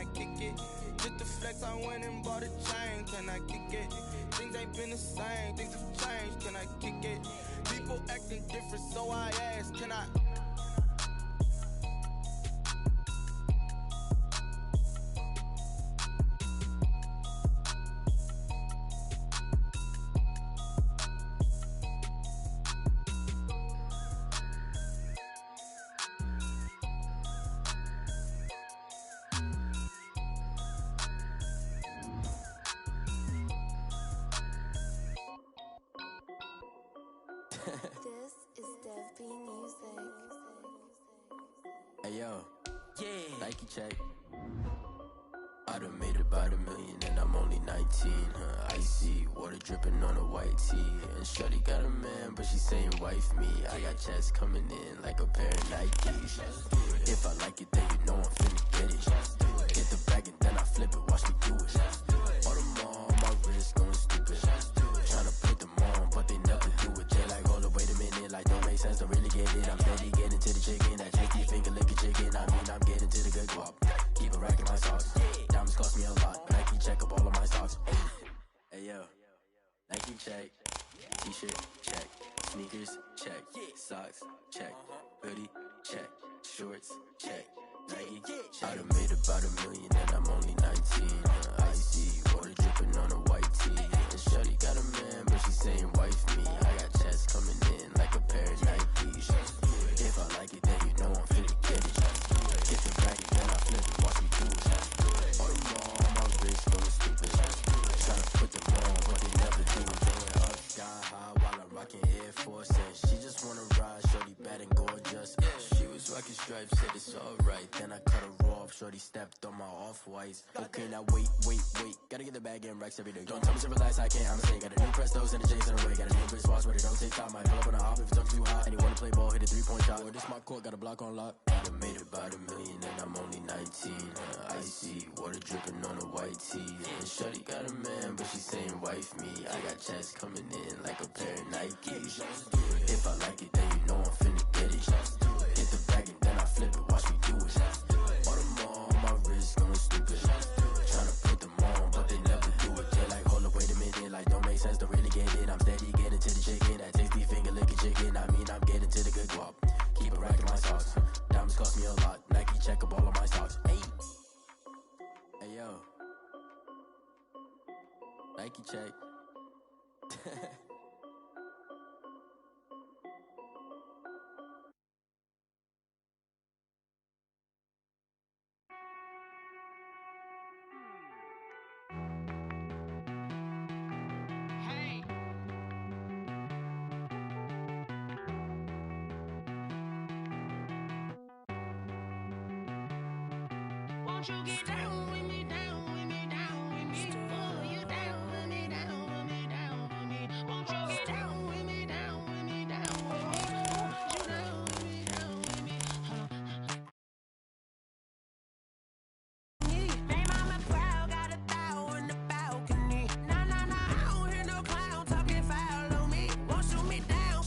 I kick it? Just the flex, I went and bought a chain, can I kick it? Things ain't been the same, things have changed, can I kick it? People acting different, so I ask, can I? This is Dev B Music. Hey yo, yeah, Nike check. I done made about $1 million and I'm only 19. Icy water dripping on a white tee. And shorty got a man, but she saying wife me. I got checks coming in like a pair of Nikes. If I like it, then you know I'm finna get it. Get the bag and then I flip it, watch me do it. All them on my wrist going stupid. Tryna put them on, but they never do it. They like, hold up, wait a minute, like don't make sense, don't really get it. I'm steady getting to the chicken, that tasty finger licking chicken. I mean, I'm getting to the good guap. Keep a rack in my socks. Diamonds cost me a lot. Nike check up all of my stocks. Hey yo, Nike check. T-shirt check. Sneakers check. Socks check. Hoodie check. Shorts check. Nike I done made about $1 million and I'm only 19. Icy water dripping on a white tee. And shorty got a man, but she saying wife me. I got checks coming in like a pair of Nikes. If I like it, then you know I'm finna get it. Get the bag and then I flip it, watch me do it. All them on my wrist going stupid. Tryna put them on, but they never do it. Going up sky high while I'm rocking Air Force. And she just wanna ride, shorty bad and gorgeous. She was rocking stripes, said it's alright. Then I cut her off, shorty stepped on my off-whites. Okay, now wait. Gotta get the bag and racks every day. Don't tell me to relax, I can't, I'm saying. Got a new Prestos and a J's in the way. Got a new Chris Watch, but it don't take time. Might pull up on a hop if it's up too hot. And you wanna play ball, hit a 3-point shot. Or this my court, got a block on lock. I done made about $1 million and I'm only 19. Icy water dripping on a white tee. And shorty got a man, but she saying wife me. I got checks coming in like a pair of Nikes. If I like it, then you know I'm finna get it. Hit the bag and then I flip it, watch me do it. All them on my wrist going stupid. Tryna put them on, but they never do it. They like, hold up, wait a minute, like don't make sense, don't really get it. I'm steady getting to the chicken, that tasty finger licking chicken. I mean, I'm getting to the good guap. Keep a rack in my socks. Diamonds cost me a lot. Nike check up all of my stocks. Hey yo, Nike check. Won't you get down with me, down with me, down with me? Oh, you down with me, down with me, down with me. Won't you get down with me, down with me, down with me? Oh, you down with me, down with me. Hey, mama proud, got a thou in the balcony. Nah, I don't hear no clown talking foul on me. Won't shoot me down,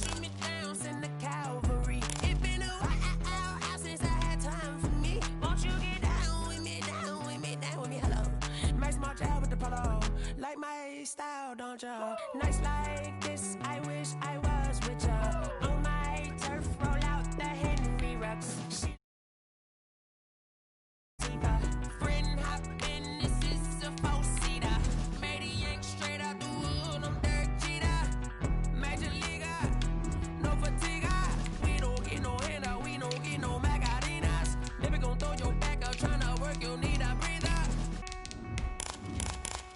send the cavalry. It been a while since I had time for me. Won't you get down with me, down with me, down with me? Hello, Max March out with the polo. Like my style, don't ya? Nights like this, I wish I was with ya. On my turf, roll out the Henry Rux. Friend hopping, this is a four-seater. Made a yank straight out the wood, I'm dirt cheater. Major leaguer, no fatigue. We don't get no handout, we don't get no Macarinas. Baby gon' throw your back up, tryna work, you need a breather.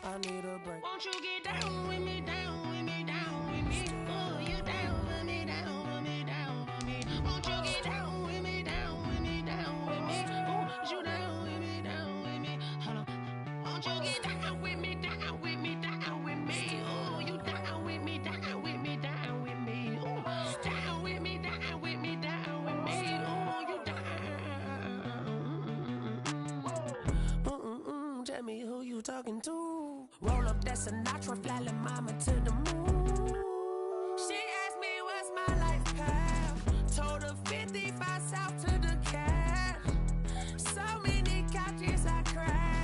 I need a break. Won't you get down with me, down with me, down with me? Oh, you down with me, down with me, down with me. Won't you get down with me, down with me, down with me? Oh, you down with me, down with me? Hold on. Won't you get down with me, down with me, down with me? Oh, you down with me, down with me, down with me? Oh, down with me, down with me, down with me? Oh, you down. Tell me who you talking to. Roll up that Sinatra, fly la mama to the moon. She asked me what's my life path. Told her 55 south to the cat. So many couches I cried.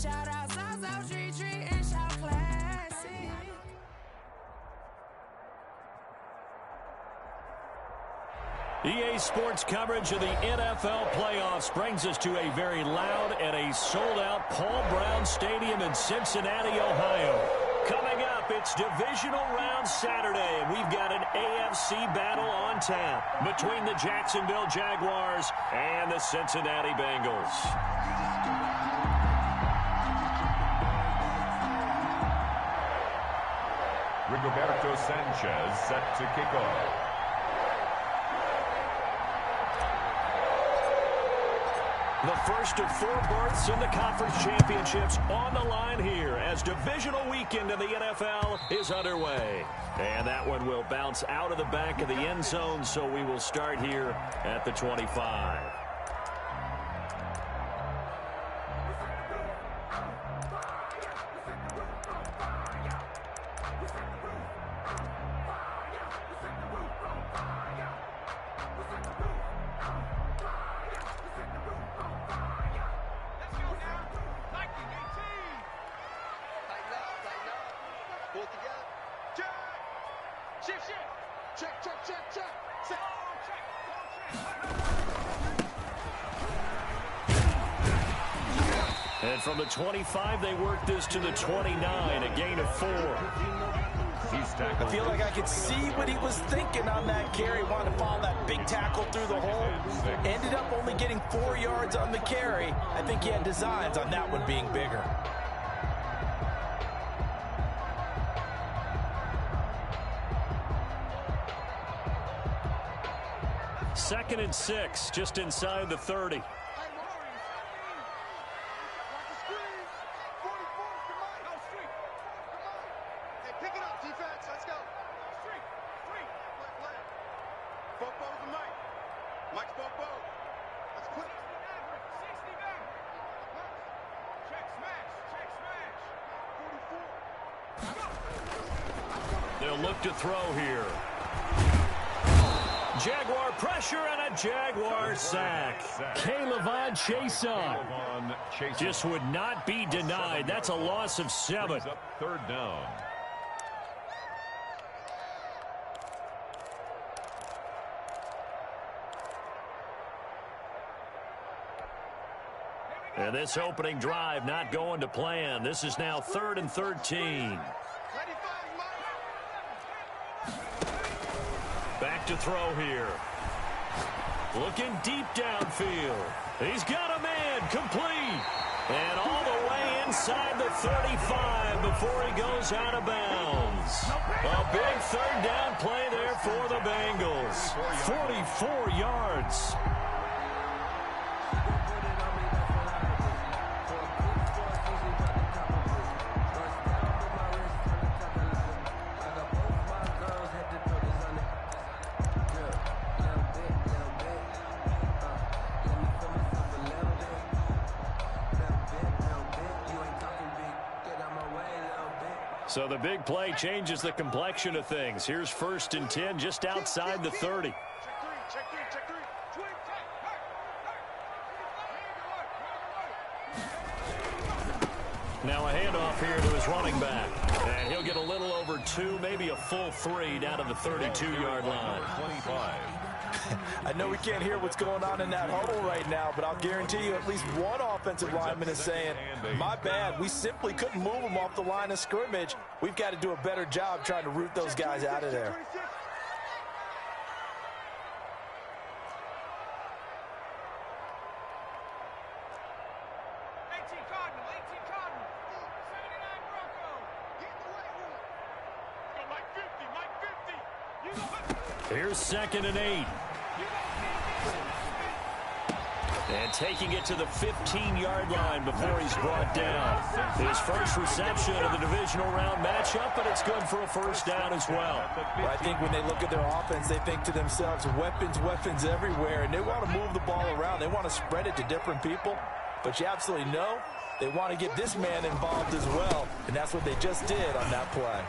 Shout out South Street and shout classic. EA Sports coverage of the NFL playoffs brings us to a very loud and a sold-out Paul Brown Stadium in Cincinnati, Ohio. Coming up, it's divisional round Saturday, and we've got an AFC battle on tap between the Jacksonville Jaguars and the Cincinnati Bengals. Rigoberto Sanchez set to kick off. The first of 4 berths in the conference championships on the line here as divisional weekend in the NFL is underway. And that one will bounce out of the back of the end zone, so we will start here at the 25. And from the 25, they work this to the 29, a gain of 4. I feel like I could see what he was thinking on that carry. Wanted to follow that big tackle through the hole. Ended up only getting 4 yards on the carry. I think he had designs on that one being bigger. Second and 6, just inside the 30. They'll look to throw here. Jaguar pressure and a Jaguar sack. K'Lavon Chaisson just would not be denied. That's a loss of 7. Third down. And this opening drive not going to plan. This is now 3rd and 13. Back to throw here. Looking deep downfield. He's got a man complete. And all the way inside the 35 before he goes out of bounds. A big 3rd down play there for the Bengals. 44 yards. So the big play changes the complexion of things. Here's 1st and 10 just outside the 30. Now a handoff here to his running back. And he'll get a little over 2, maybe a full 3 down to the 32-yard line. 25. I know we can't hear what's going on in that huddle right now, but I'll guarantee you at least one offensive lineman is saying, my bad, we simply couldn't move them off the line of scrimmage. We've got to do a better job trying to root those guys out of there. Here's 2nd and 8. And taking it to the 15-yard line before he's brought down. His first reception of the divisional round matchup, but it's good for a 1st down as well. Well, I think when they look at their offense, they think to themselves, weapons, weapons everywhere, and they want to move the ball around. They want to spread it to different people, but you absolutely know they want to get this man involved as well, and that's what they just did on that play.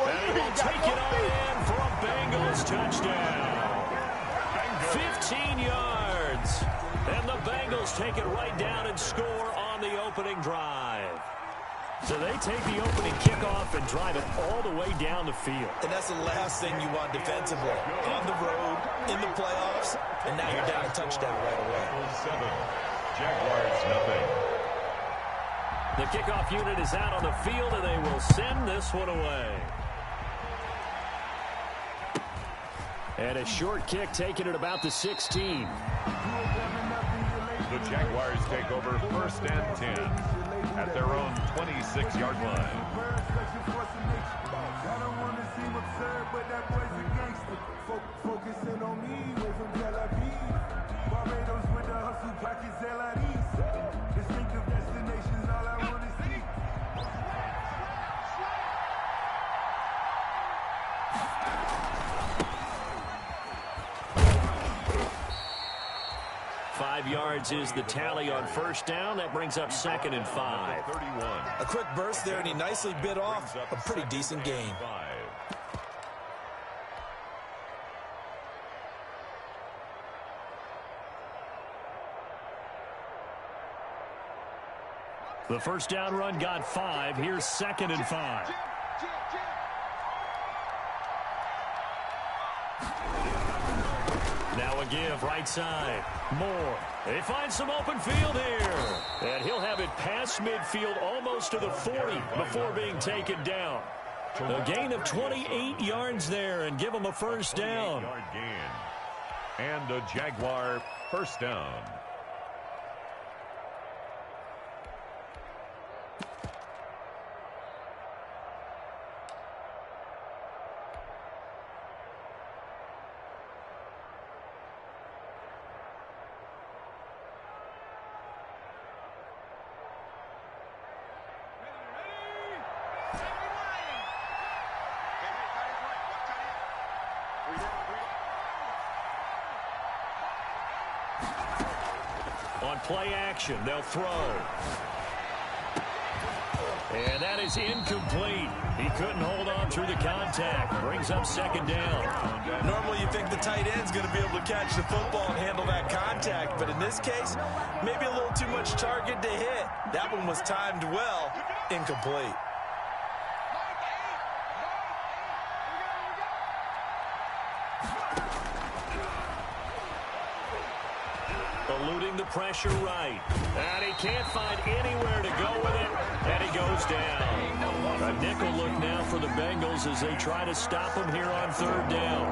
And he will take it on in for a Bengals touchdown. 15 yards. And the Bengals take it right down and score on on the opening drive. So they take the opening kickoff and drive it all the way down the field. And that's the last thing you want defensively. On the road, in the playoffs, and now you're down a touchdown right away. 7. Jaguars nothing. The kickoff unit is out on the field, and they will send this one away. And a short kick taken at about the 16. The Jaguars take over 1st and 10 at their own 26-yard line. Yards is the tally on 1st down. That brings up 2nd and 5. 31. A quick burst there, and he nicely bit off a pretty decent gain. The 1st down run got 5. Here's 2nd and 5. Now a give, right side. Moore. They find some open field here. And he'll have it past midfield almost to the 40 before being taken down. A gain of 28 yards there and give them a 1st down. Yard gain. And a Jaguar 1st down. On play action, they'll throw. And that is incomplete. He couldn't hold on through the contact. Brings up 2nd down. Normally you think the tight end's going to be able to catch the football and handle that contact, but in this case, maybe a little too much target to hit. That one was timed well, incomplete. Eluding the pressure right. And he can't find anywhere to go with it. And he goes down. A nickel look now for the Bengals as they try to stop him here on 3rd down.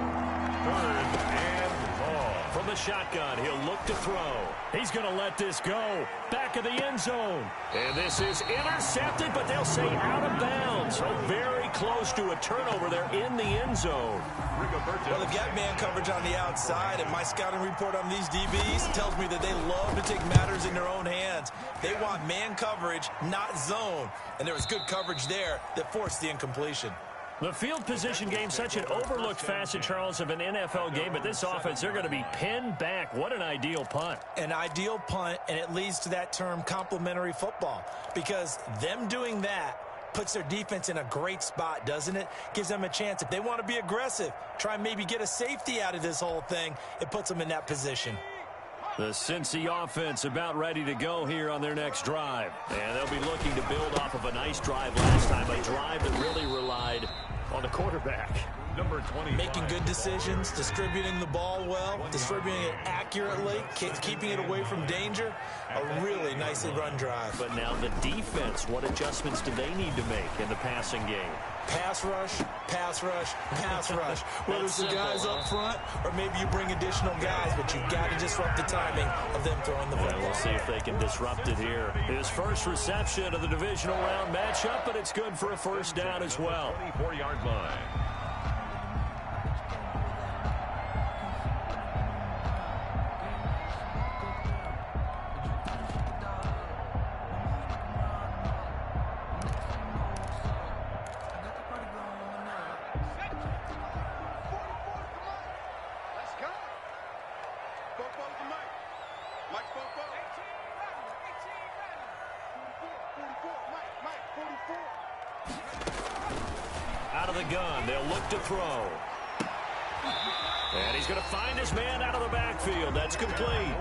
3rd and long. From the shotgun, he'll look to throw. He's going to let this go. Back of the end zone. And this is intercepted, but they'll say out of bounds. So very close to a turnover there in the end zone. Well, they've got man coverage on the outside, and my scouting report on these DBs tells me that they love to take matters in their own hands. They want man coverage, not zone. And there was good coverage there that forced the incompletion. The field position game, such an overlooked facet, Charles, of an NFL game, but this offense, they're going to be pinned back. What an ideal punt. An ideal punt, and it leads to that term complementary football, because them doing that puts their defense in a great spot, doesn't it? Gives them a chance. If they want to be aggressive, try and maybe get a safety out of this whole thing, it puts them in that position. The Cincy offense about ready to go here on their next drive. And they'll be looking to build off of a nice drive last time, a drive that really relied on the quarterback. Number 20. Making good decisions, distributing the ball well, distributing it accurately, keeping it away from danger. A really nicely run drive. But now the defense, what adjustments do they need to make in the passing game? Pass rush, pass rush, pass rush. Whether it's the guys up front or maybe you bring additional guys, but you've got to disrupt the timing of them throwing the football. We'll see if they can disrupt it here. His first reception of the divisional round matchup, but it's good for a 1st down as well. 24-yard line. Out of the gun, they'll look to throw. And he's going to find his man out of the backfield. That's complete.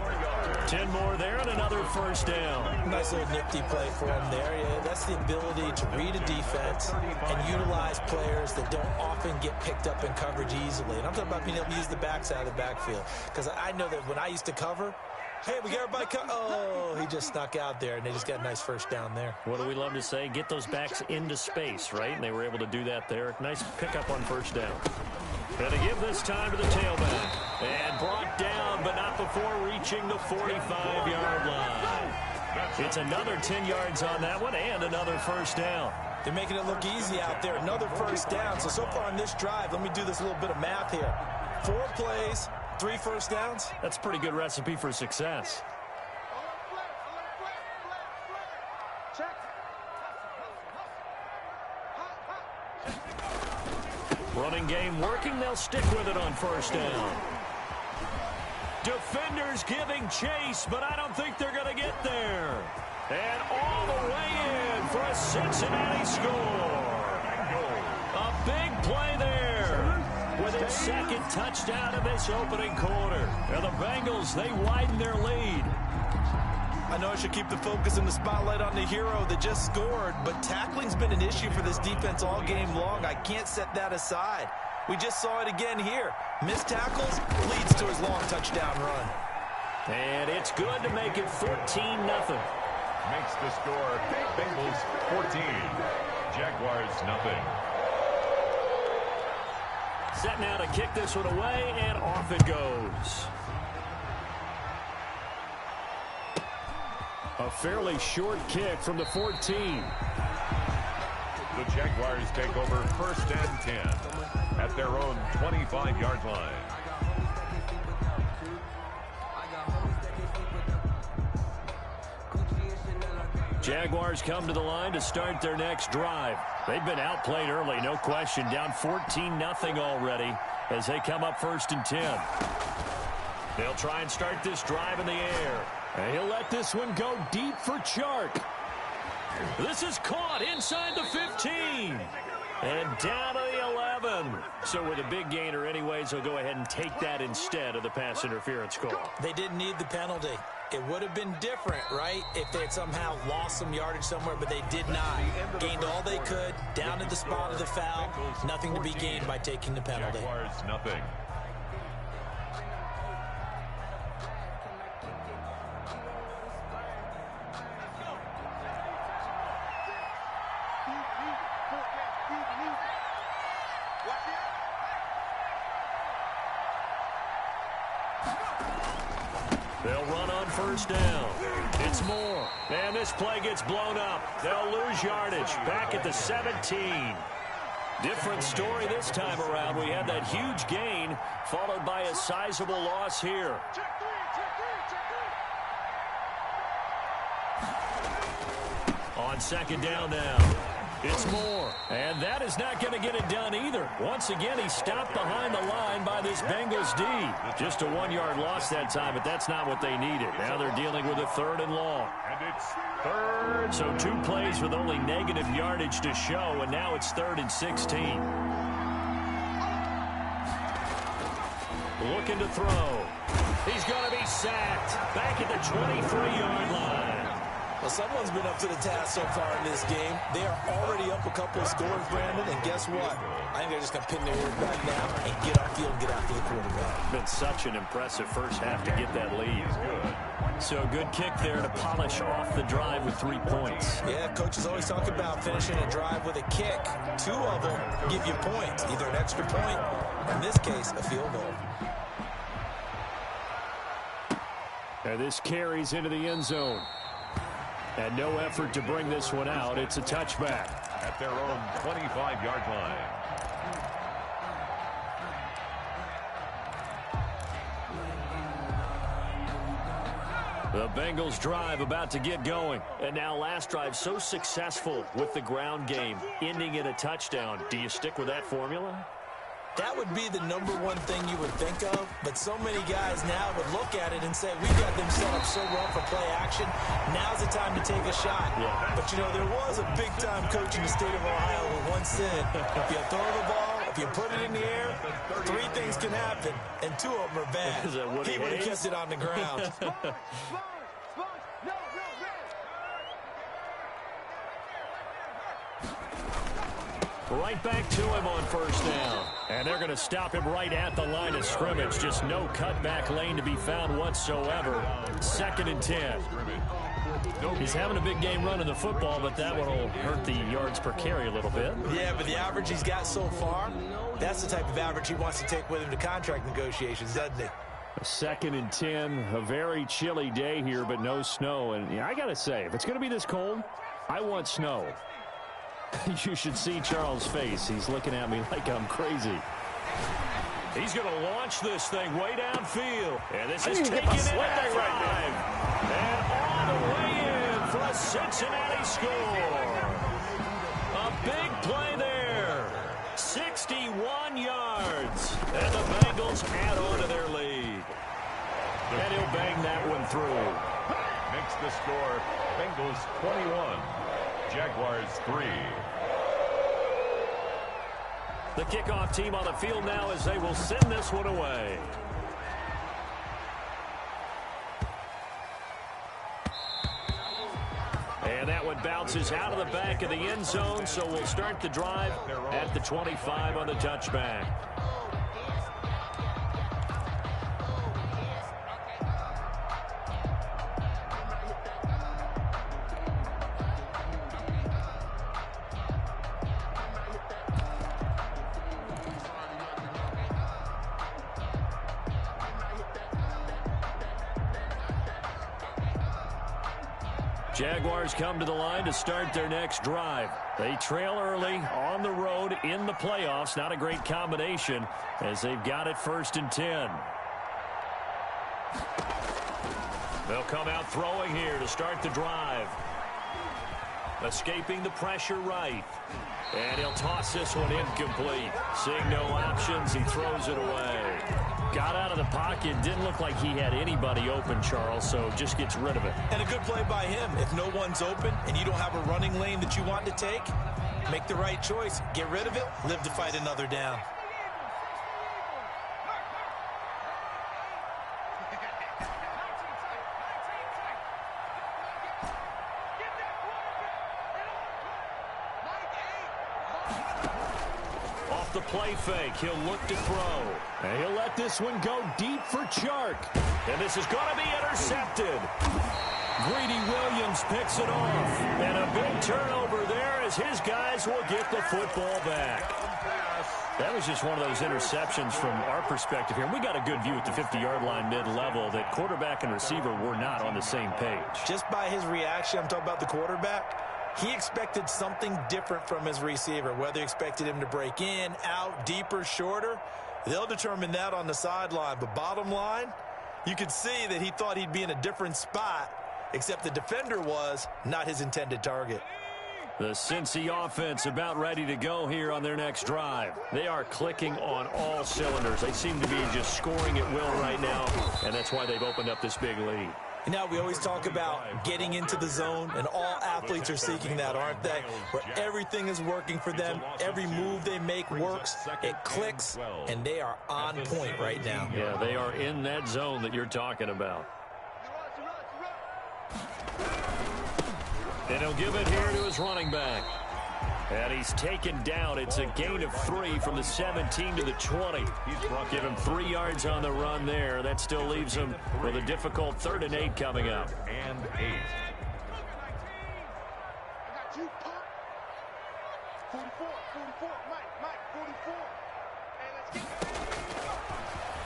10 more there and another first down. Nice little nifty play for him there. Yeah, that's the ability to read a defense and utilize players that don't often get picked up in coverage easily. And I'm talking about being able to use the backside of the backfield. Because I know that when I used to cover, hey, we got everybody oh, he just snuck out there, and they just got a nice first down there. What do we love to say? Get those backs into space, right? And they were able to do that there. Nice pickup on first down. Going to give this time to the tailback. And brought down, but not before reaching the 45-yard line. It's another 10 yards on that one and another first down. They're making it look easy out there. Another first down. So far on this drive, let me do this little bit of math here. 4 plays, 3 first downs. That's a pretty good recipe for success. Running game working. They'll stick with it on first down. Defenders giving chase, but I don't think they're going to get there. And all the way in for a Cincinnati score. A big play there with his second touchdown of this opening quarter. And the Bengals, they widen their lead. I know I should keep the focus and the spotlight on the hero that just scored, but tackling's been an issue for this defense all game long. I can't set that aside. We just saw it again here. Missed tackles leads to his long touchdown run. And it's good to make it 14-0. Makes the score Bengals 14, Jaguars nothing. Set now to kick this one away, and off it goes. A fairly short kick from the 14. The Jaguars take over first and 10 at their own 25-yard line. Jaguars come to the line to start their next drive. They've been outplayed early, no question. Down 14-0 already as they come up first and 10. They'll try and start this drive in the air. And he'll let this one go deep for Chark. This is caught inside the 15. And down to the 11. So with a big gainer anyways, they'll go ahead and take that instead of the pass interference call. They didn't need the penalty. It would have been different, right, if they had somehow lost some yardage somewhere, but they did not. Gained all they could, down to the spot of the foul. Nothing to be gained by taking the penalty. Jaguars nothing. They'll run on first down. It's Moore. And this play gets blown up. They'll lose yardage. Back at the 17. Different story this time around. We had that huge gain followed by a sizable loss here. On second down now. It's Moore. And that is not going to get it done either. Once again, he stopped behind the line by this Bengals D. Just a 1-yard loss that time, but that's not what they needed. Now they're dealing with a 3rd and long. And it's 3rd. So 2 plays with only negative yardage to show, and now it's 3rd and 16. Looking to throw. He's going to be sacked. Back at the 23-yard line. Well, someone's been up to the task so far in this game. They are already up a couple of scores, Brandon, and guess what? I think they're just going to pin their ears back now and get upfield and get after the quarterback. Been such an impressive first half to get that lead. So a good kick there to polish off the drive with 3 points. Yeah, coaches always talk about finishing a drive with a kick. 2 of them give you points, either an extra point, in this case, a field goal. And this carries into the end zone. And no effort to bring this one out. It's a touchback. At their own 25-yard line. The Bengals drive about to get going. And now last drive so successful with the ground game, ending in a touchdown. Do you stick with that formula? That would be the #1 thing you would think of, but so many guys now would look at it and say, we got them set up so well for play action, now's the time to take a shot. Yeah. But, you know, there was a big-time coach in the state of Ohio who once said, if you throw the ball, if If you put it in the air, 3 things can happen, and 2 of them are bad. He would have kept it on the ground. Right back to him on first down. And they're going to stop him right at the line of scrimmage. Just no cutback lane to be found whatsoever. 2nd and 10. He's having a big game running the football, but that one will hurt the yards per carry a little bit. Yeah, but the average he's got so far, that's the type of average he wants to take with him to contract negotiations, doesn't he? 2nd and 10, a very chilly day here, but no snow. And I got to say, if it's going to be this cold, I want snow. You should see Charles' face. He's looking at me like I'm crazy. He's going to launch this thing way downfield. And this is taken in at 5. And all the way in for a Cincinnati score. A big play there. 61 yards. And the Bengals add on to their lead. And he'll bang that one through. Makes the score Bengals 21, Jaguars 3. The kickoff team on the field now as they will send this one away. And that one bounces out of the back of the end zone, so we'll start the drive at the 25 on the touchback. Jaguars come to the line to start their next drive. They trail early on the road in the playoffs. Not a great combination as they've got it 1st and 10. They'll come out throwing here to start the drive. Escaping the pressure right. And he'll toss this one incomplete. Seeing no options, he throws it away. Got out of the pocket. Didn't look like he had anybody open, Charles, so just gets rid of it. And a good play by him. If no one's open and you don't have a running lane that you want to take, make the right choice. Get rid of it. Live to fight another down. The play fake. He'll look to throw. And he'll let this one go deep for Chark. And this is going to be intercepted. Greedy Williams picks it off. And a big turnover there as his guys will get the football back. That was just one of those interceptions from our perspective here. We got a good view at the 50-yard line mid-level that quarterback and receiver were not on the same page. Just by his reaction, I'm talking about the quarterback, he expected something different from his receiver, whether he expected him to break in, out, deeper, shorter. They'll determine that on the sideline. But bottom line, you could see that he thought he'd be in a different spot, except the defender was not his intended target. The Cincy offense about ready to go here on their next drive. They are clicking on all cylinders. They seem to be just scoring at will right now, and that's why they've opened up this big lead. And now we always talk about getting into the zone, and all athletes are seeking that, aren't they? Where everything is working for them. Every move they make works. It clicks, and they are on point right now. Yeah, they are in that zone that you're talking about. And he'll give it here to his running back. And he's taken down. It's a gain of 3 from the 17 to the 20. Give him 3 yards on the run there. That still leaves him with a difficult 3rd and 8 coming up. And 8.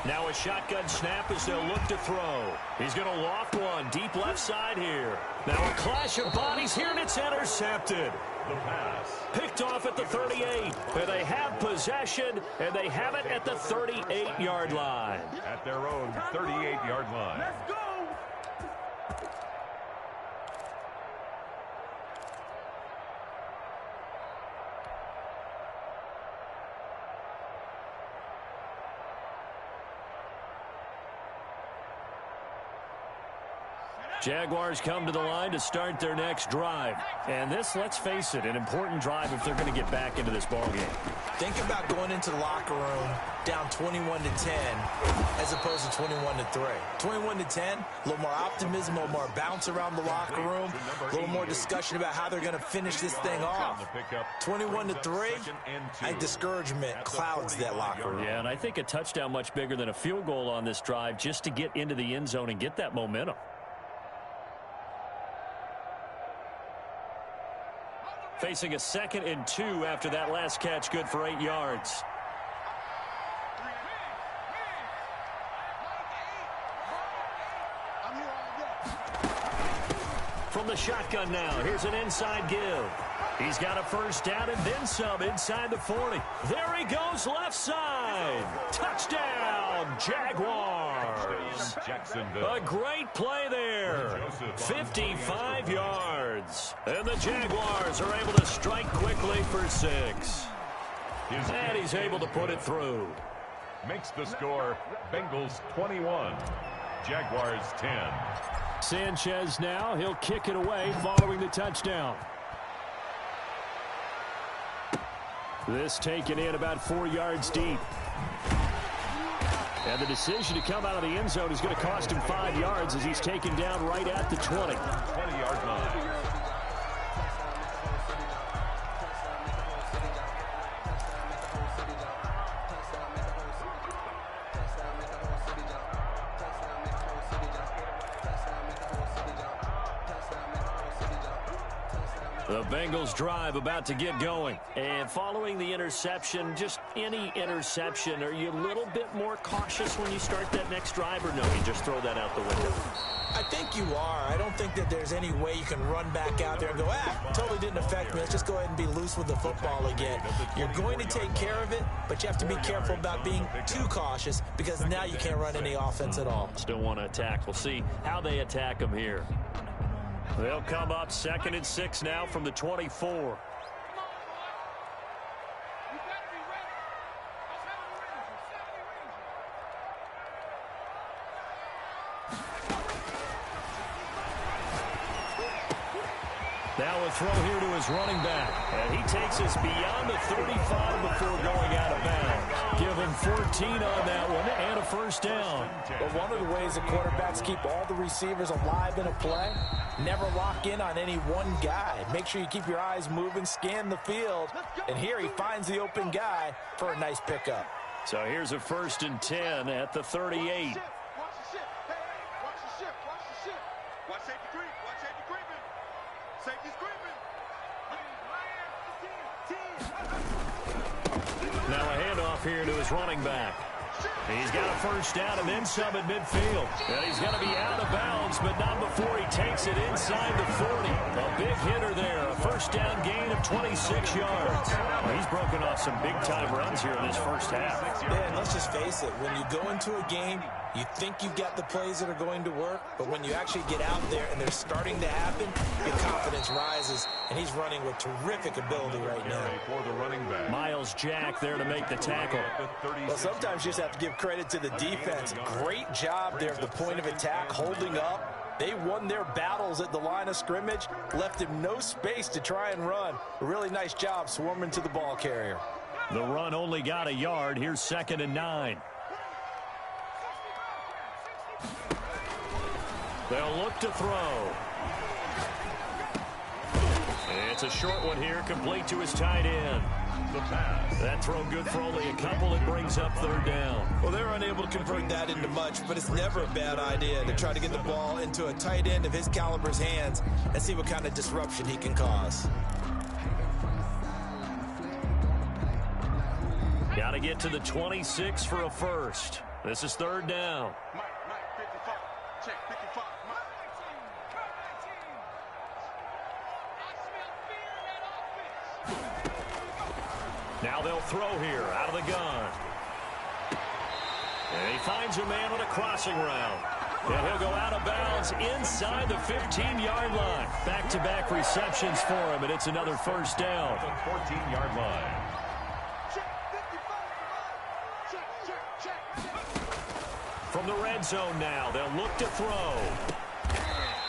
Now a shotgun snap as they'll look to throw. He's going to loft one deep left side here. Now a clash of bodies here, and it's intercepted. The pass. Picked off at the 38. And they have possession, and they have it at the 38-yard line. At their own 38-yard line. Let's go! Jaguars come to the line to start their next drive. And this, let's face it, an important drive if they're going to get back into this ballgame. Think about going into the locker room down 21-10 as opposed to 21-3. 21-10, a little more optimism, a little more bounce around the locker room, a little more discussion about how they're going to finish this thing off. 21-3, and discouragement clouds that locker room. Yeah, and I think a touchdown much bigger than a field goal on this drive just to get into the end zone and get that momentum. Facing a 2nd and 2 after that last catch, good for 8 yards. From the shotgun now, here's an inside give. He's got a first down and then some inside the 40. There he goes, left side. Touchdown, Jaguars. A great play there. 55 yards. And the Jaguars are able to strike quickly for 6. And he's able to put it through. Makes the score Bengals 21, Jaguars 10. Sanchez now, he'll kick it away following the touchdown. This taken in about 4 yards deep. And the decision to come out of the end zone is going to cost him 5 yards as he's taken down right at the 20. 20-yard line. The Bengals drive about to get going. And following the interception, just any interception, are you a little bit more cautious when you start that next drive, or no, you just throw that out the window? I think you are. I don't think that there's any way you can run back out there and go, totally didn't affect me. Let's just go ahead and be loose with the football again. You're going to take care of it, but you have to be careful about being too cautious because now you can't run any offense at all. Still want to attack. We'll see how they attack them here. They'll come up 2nd and 6 now from the 24. Now a throw here to his running back. And he takes us beyond the 35 before going out of bounds. Give him 14 on that one and a first down. But one of the ways the quarterbacks keep all the receivers alive in a play, never lock in on any one guy. Make sure you keep your eyes moving, scan the field. And here he finds the open guy for a nice pickup. So here's a 1st and 10 at the 38. Now a handoff here to his running back. He's got a first down and then some at midfield. And he's going to be out of bounds, but not before he takes it inside the 40. A big hitter there. A first down gain of 26 yards. Well, he's broken off some big-time runs here in this first half. Yeah, and let's just face it. When you go into a game, you think you've got the plays that are going to work, but when you actually get out there and they're starting to happen, your confidence rises, and he's running with terrific ability right now. For the running back. Miles Jack there to make the tackle. Well, sometimes you just have to give credit to the defense. Great job there at the point of attack, holding up. They won their battles at the line of scrimmage, left him no space to try and run. A really nice job swarming to the ball carrier. The run only got a yard. Here's 2nd and 9. They'll look to throw. It's a short one here, complete to his tight end. The pass. That throw good for only a couple. It brings up 3rd down. Well, they're unable to convert that into much, but it's never a bad idea to try to get the ball into a tight end of his caliber's hands and see what kind of disruption he can cause. Got to get to the 26 for a first. This is 3rd down. Now they'll throw here out of the gun. And he finds a man on a crossing route. And he'll go out of bounds inside the 15-yard line. Back-to-back receptions for him, and it's another first down. The 14-yard line. From the red zone now, they'll look to throw.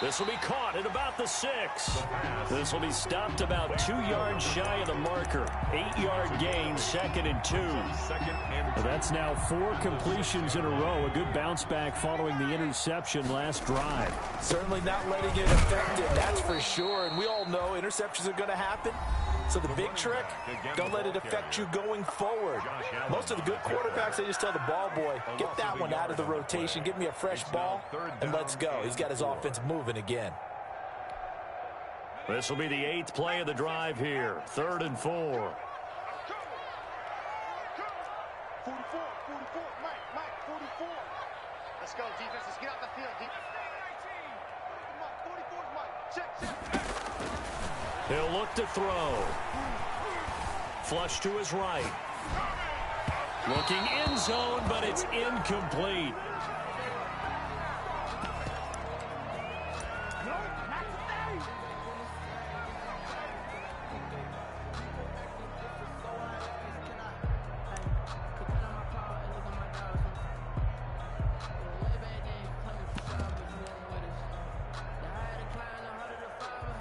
This will be caught at about the 6. This will be stopped about 2 yards shy of the marker. 8-yard gain, 2nd and 2. That's now 4 completions in a row. A good bounce back following the interception last drive. Certainly not letting it affect it, that's for sure. And we all know interceptions are going to happen. So the big trick, don't let it affect you going forward. Most of the good quarterbacks, they just tell the ball boy, get that one out of the rotation, give me a fresh ball, and let's go. He's got his offense moving again. This will be the 8th play of the drive here. 3rd and 4. 44, Mike, 44. Let's go, defense. Let's get out the field. 44, Mike. Check. He'll look to throw. Flush to his right. Looking end zone, but it's incomplete.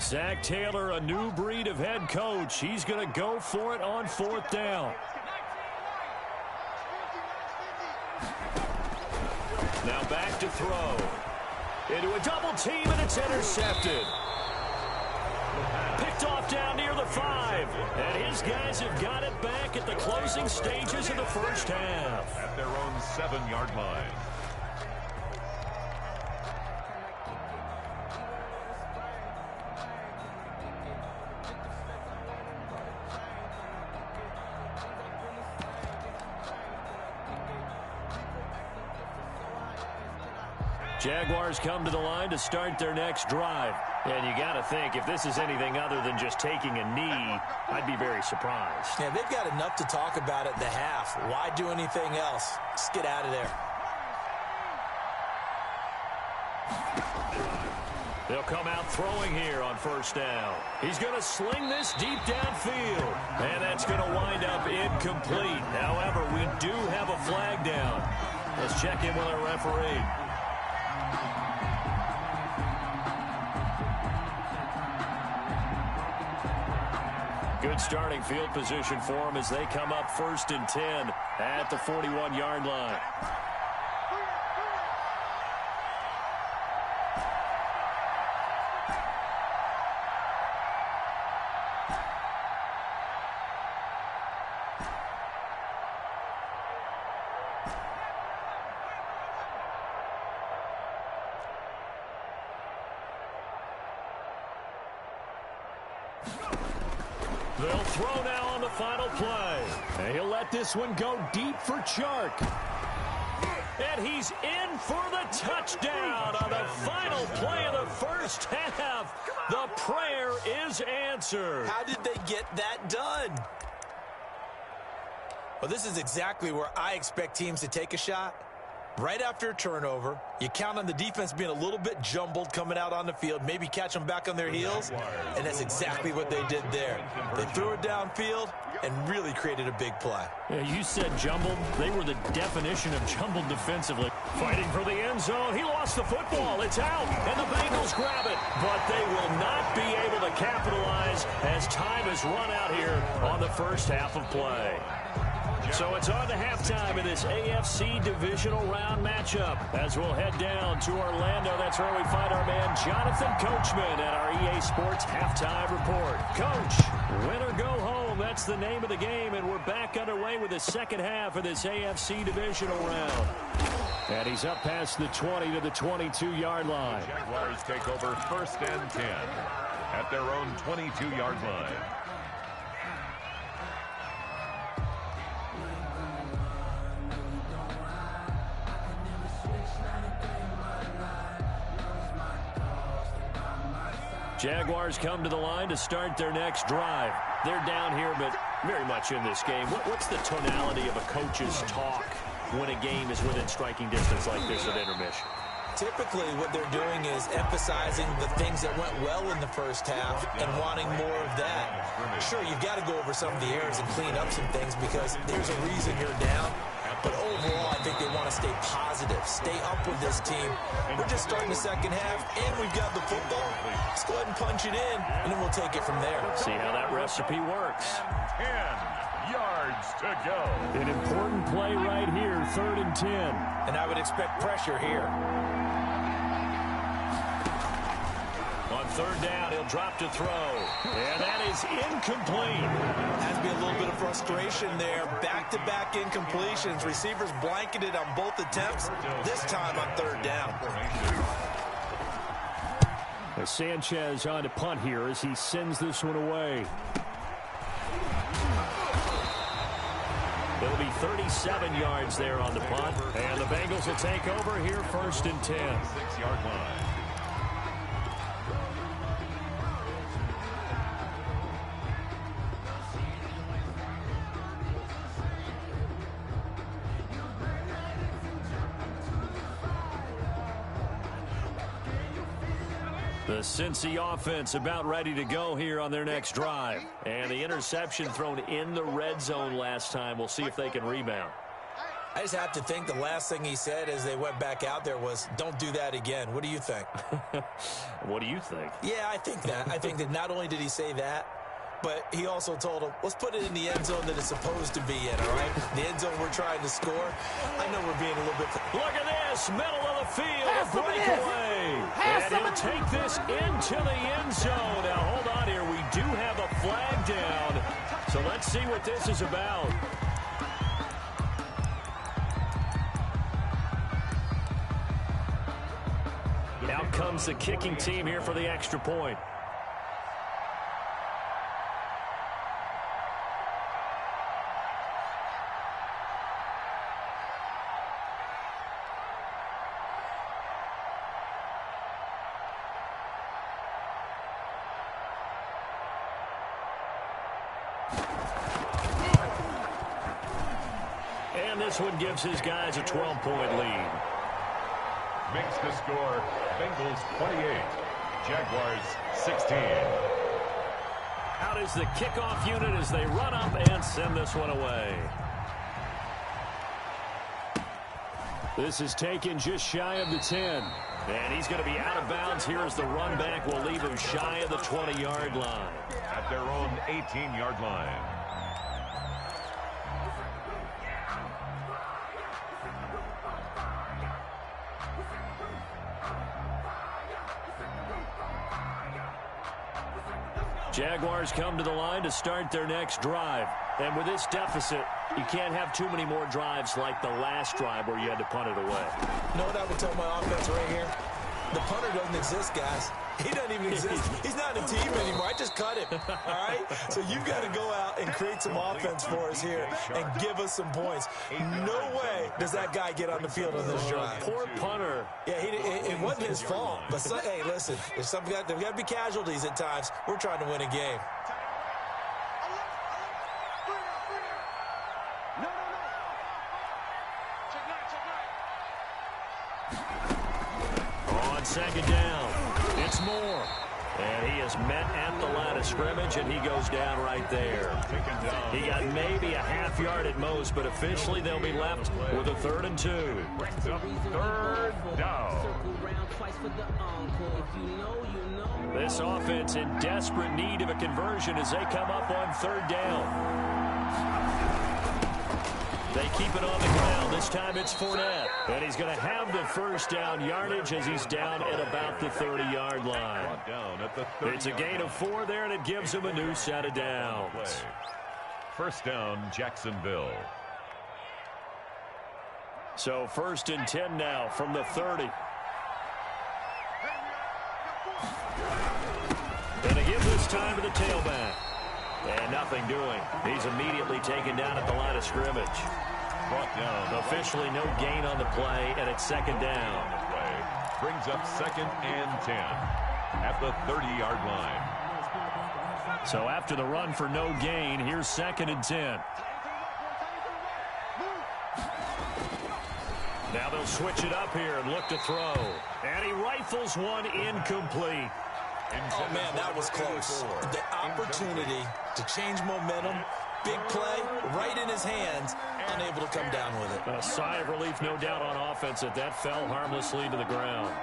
Zach Taylor, a new breed of head coach. He's going to go for it on 4th down. Now back to throw. Into a double team, and it's intercepted. Picked off down near the 5. And his guys have got it back at the closing stages of the first half. At their own 7-yard line. Jaguars come to the line to start their next drive. And you got to think, if this is anything other than just taking a knee, I'd be very surprised. Yeah, they've got enough to talk about at the half. Why do anything else? Just get out of there. They'll come out throwing here on 1st down. He's going to sling this deep downfield. And that's going to wind up incomplete. However, we do have a flag down. Let's check in with our referee. Good starting field position for them as they come up 1st and 10 at the 41-yard line. They'll throw now on the final play. And he'll let this one go deep for Chark. And he's in for the touchdown on the final play of the first half. The prayer is answered. How did they get that done? Well, this is exactly where I expect teams to take a shot. Right after a turnover, you count on the defense being a little bit jumbled coming out on the field, maybe catch them back on their heels, and that's exactly what they did there. They threw it downfield and really created a big play. Yeah, you said jumbled. They were the definition of jumbled defensively. Fighting for the end zone. He lost the football. It's out, and the Bengals grab it. But they will not be able to capitalize as time has run out here on the first half of play. So it's on to halftime in this AFC divisional round matchup as we'll head down to Orlando. That's where we find our man Jonathan Coachman at our EA Sports Halftime Report. Coach, win or go home, that's the name of the game, and we're back underway with the second half of this AFC divisional round. And he's up past the 20 to the 22-yard line. Jaguars take over 1st and 10 at their own 22-yard line. Jaguars come to the line to start their next drive. They're down here, but very much in this game. What's the tonality of a coach's talk when a game is within striking distance like this at intermission? Typically, what they're doing is emphasizing the things that went well in the first half and wanting more of that. Sure, you've got to go over some of the errors and clean up some things because there's a reason you're down. But overall, I think they want to stay positive, stay up with this team. We're just starting the second half, and we've got the football. Let's go ahead and punch it in, and then we'll take it from there. See how that recipe works. 10 yards to go. An important play right here, 3rd and 10. And I would expect pressure here. On 3rd down, he'll drop to throw. And that is incomplete. Has to be a little bit of frustration there. Back-to-back incompletions. Receivers blanketed on both attempts, this time on 3rd down. Sanchez on to punt here as he sends this one away. It'll be 37 yards there on the punt. And the Bengals will take over here, 1st and 10. 6-yard line. The Cincy offense about ready to go here on their next drive. And the interception thrown in the red zone last time. We'll see if they can rebound. I just have to think the last thing he said as they went back out there was, don't do that again. What do you think? What do you think? Yeah, I think that. I think that not only did he say that, but he also told him, let's put it in the end zone that it's supposed to be in, all right? The end zone we're trying to score. I know we're being a little bit... Look at this, middle of the field, a breakaway. And he'll take this into the end zone. Now, hold on here. We do have a flag down. So let's see what this is about. Out comes the kicking team here for the extra point. And this one gives his guys a 12-point lead. Makes the score Bengals 28, Jaguars 16. Out is the kickoff unit as they run up and send this one away. This is taken just shy of the 10. And he's going to be out of bounds here as the run back will leave him shy of the 20-yard line. At their own 18-yard line. Jaguars come to the line to start their next drive. And with this deficit, you can't have too many more drives like the last drive where you had to punt it away. You know what I would tell my offense right here? The punter doesn't exist, guys. He doesn't even exist. He's not a team anymore. I just cut him, all right? So you've got to go out and create some offense for us here and give us some points. No way does that guy get on the field on this drive. Poor punter. Yeah, it wasn't his fault. But, hey, listen, there's got to be casualties at times. We're trying to win a game. On 2nd down, it's Moore. And he is met at the line of scrimmage, and he goes down right there. He got maybe a half yard at most, but officially they'll be left with a 3rd and 2. Brings up 3rd down. This offense in desperate need of a conversion as they come up on 3rd down. They keep it on the ground. This time it's Fournette. And he's going to have the 1st down yardage as he's down at about the 30-yard line. It's a gain of 4 there, and it gives him a new set of downs. 1st down, Jacksonville. So 1st and 10 now from the 30. And they give this time to the tailback. And nothing doing. He's immediately taken down at the line of scrimmage. Brought down. Officially no gain on the play, and it's 2nd down. Brings up 2nd and 10 at the 30-yard line. So after the run for no gain, here's 2nd and 10. Now they'll switch it up here and look to throw. And he rifles one incomplete. Oh, man, that was close. The opportunity to change momentum big play right in his hands, unable to come down with it. A sigh of relief, no doubt, on offense that that fell harmlessly to the ground.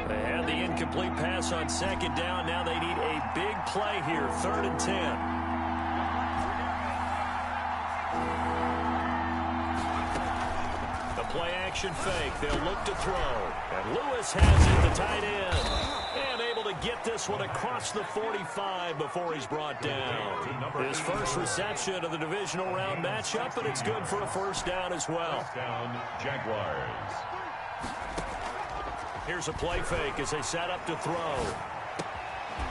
They had the incomplete pass on second down. Now they need a big play here, 3rd and 10. The play action fake. They'll look to throw. And Lewis has it, the tight end. And able to get this one across the 45 before he's brought down. His first reception of the divisional round matchup, but it's good for a first down as well. First down, Jaguars. Here's a play fake as they set up to throw.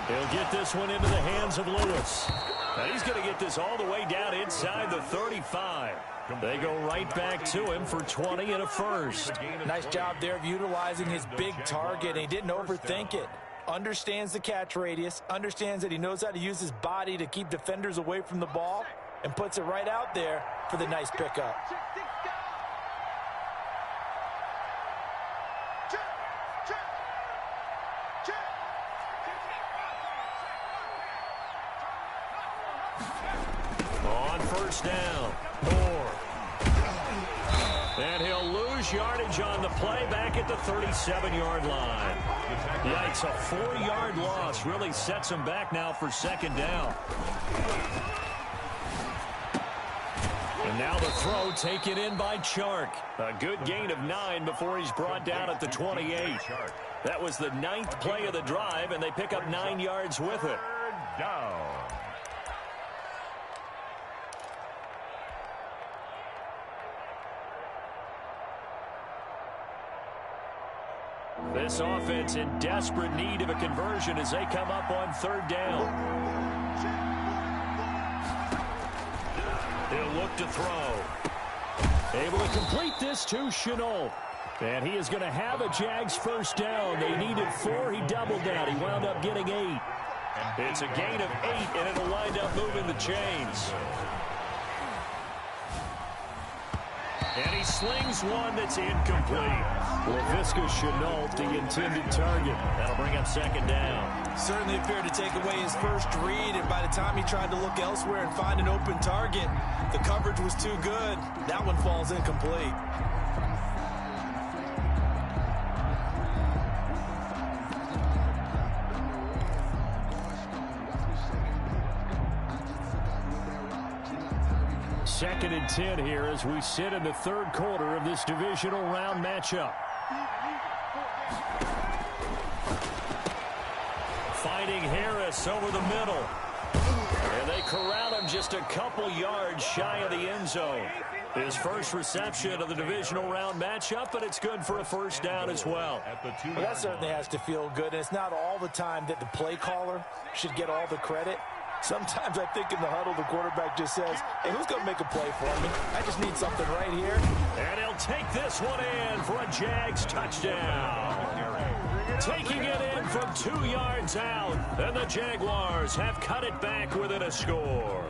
He'll get this one into the hands of Lewis. Now he's going to get this all the way down inside the 35. They go right back to him for 20 and a first. Nice job there of utilizing his big target, and he didn't overthink it. Understands the catch radius, understands that he knows how to use his body to keep defenders away from the ball, and puts it right out there for the nice pickup. On first down, Moore. And he'll lose yardage on the play back at the 37-yard line. Yikes, a 4-yard loss really sets him back now for second down. And now the throw taken in by Chark. A good gain of 9 before he's brought down at the 28. That was the 9th play of the drive, and they pick up 9 yards with it. Down. This offense in desperate need of a conversion as they come up on 3rd down. He'll look to throw. Able to complete this to Chenault. And he is going to have a Jags first down. They needed 4. He doubled that. He wound up getting 8. It's a gain of 8, and it'll wind up moving the chains. And he slings one that's incomplete. LaVisca Chenault, the intended target. That'll bring up second down. Certainly appeared to take away his first read, and by the time he tried to look elsewhere and find an open target, the coverage was too good. That one falls incomplete. Second and 10 here as we sit in the 3rd quarter of this divisional round matchup. Finding Harris over the middle. And they corral him just a couple yards shy of the end zone. His first reception of the divisional round matchup, but it's good for a first down as well. Well, that certainly has to feel good, and it's not all the time that the play caller should get all the credit. Sometimes I think in the huddle, the quarterback just says, hey, who's going to make a play for me? I just need something right here. And he'll take this one in for a Jags touchdown. Taking it in from 2 yards out. And the Jaguars have cut it back within a score.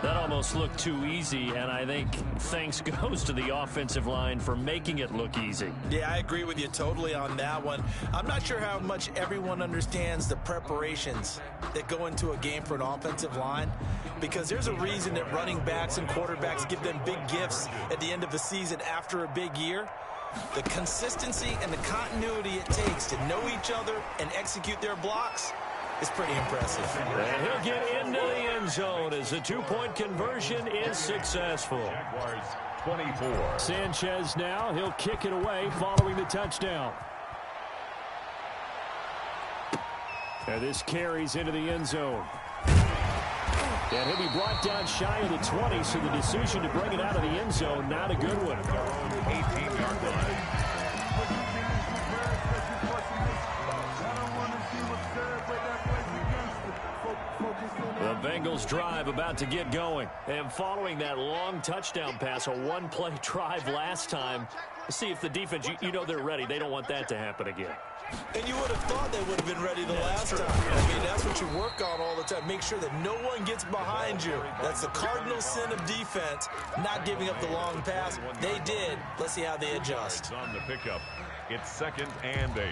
That almost looked too easy, and I think thanks goes to the offensive line for making it look easy. Yeah, I agree with you totally on that one. I'm not sure how much everyone understands the preparations that go into a game for an offensive line, because there's a reason that running backs and quarterbacks give them big gifts at the end of the season after a big year. The consistency and the continuity it takes to know each other and execute their blocks is pretty impressive. And he'll get into the end zone as the 2-point conversion is successful. Jaguars 24. Sanchez now, he'll kick it away following the touchdown. And this carries into the end zone. And he'll be brought down shy of the 20, so the decision to bring it out of the end zone, not a good one. 18-yard line. Focus The Bengals drive about to get going. And following that long touchdown pass, a one-play drive last time, see if the defense, you know they're ready. They don't want that to happen again. And you would have thought they would have been ready the last time. I mean, that's what you work on all the time. Make sure that no one gets behind you. That's the cardinal sin of defense, not giving up the long pass. They did. Let's see how they adjust. On the pickup, it's 2nd and 8.